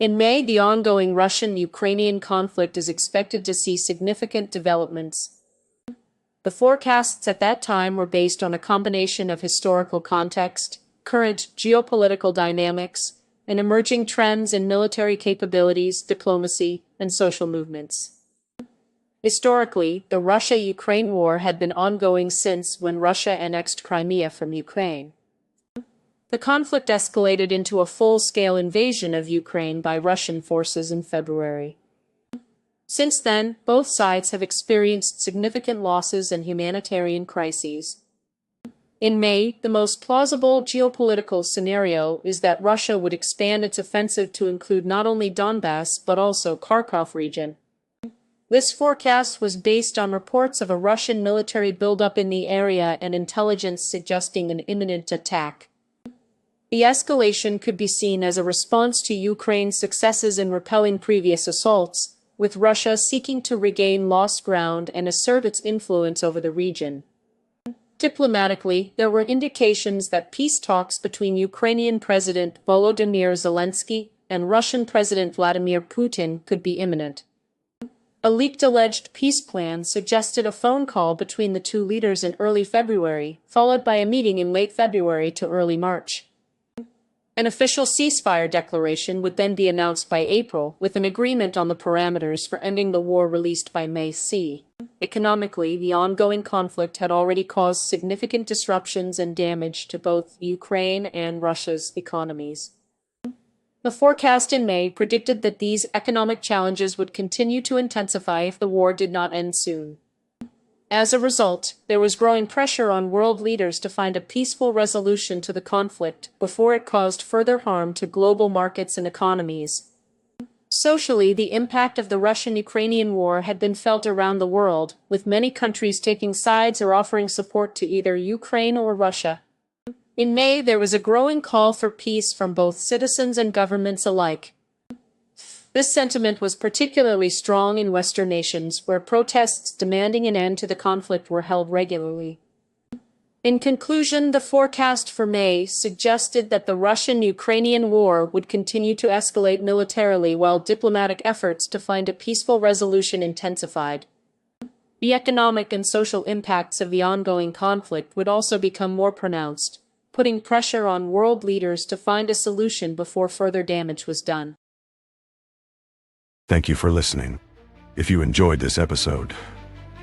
In May, the ongoing Russian-Ukrainian conflict is expected to see significant developments. The forecasts at that time were based on a combination of historical context, current geopolitical dynamics, and emerging trends in military capabilities, diplomacy, and social movements. Historically, the Russia-Ukraine war had been ongoing since when Russia annexed Crimea from Ukraine. The conflict escalated into a full-scale invasion of Ukraine by Russian forces in February. Since then, both sides have experienced significant losses and humanitarian crises. In May, the most plausible geopolitical scenario is that Russia would expand its offensive to include not only Donbass but also Kharkov region. This forecast was based on reports of a Russian military buildup in the area and intelligence suggesting an imminent attack. The escalation could be seen as a response to Ukraine's successes in repelling previous assaults, with Russia seeking to regain lost ground and assert its influence over the region. Diplomatically, there were indications that peace talks between Ukrainian President Volodymyr Zelensky and Russian President Vladimir Putin could be imminent. A leaked alleged peace plan suggested a phone call between the two leaders in early February, followed by a meeting in late February to early March. An official ceasefire declaration would then be announced by April, with an agreement on the parameters for ending the war released by May. Economically, the ongoing conflict had already caused significant disruptions and damage to both Ukraine and Russia's economies. The forecast in May predicted that these economic challenges would continue to intensify if the war did not end soon. As a result, there was growing pressure on world leaders to find a peaceful resolution to the conflict before it caused further harm to global markets and economies. Socially, the impact of the Russian-Ukrainian war had been felt around the world, with many countries taking sides or offering support to either Ukraine or Russia. In May, there was a growing call for peace from both citizens and governments alike. This sentiment was particularly strong in Western nations, where protests demanding an end to the conflict were held regularly. In conclusion, the forecast for May suggested that the Russian-Ukrainian war would continue to escalate militarily while diplomatic efforts to find a peaceful resolution intensified. The economic and social impacts of the ongoing conflict would also become more pronounced, putting pressure on world leaders to find a solution before further damage was done. Thank you for listening. If you enjoyed this episode,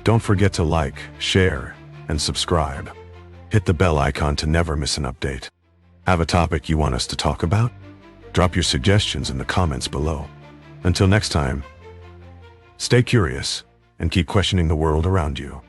don't forget to like, share, and subscribe. Hit the bell icon to never miss an update. Have a topic you want us to talk about? Drop your suggestions in the comments below. Until next time, stay curious and keep questioning the world around you.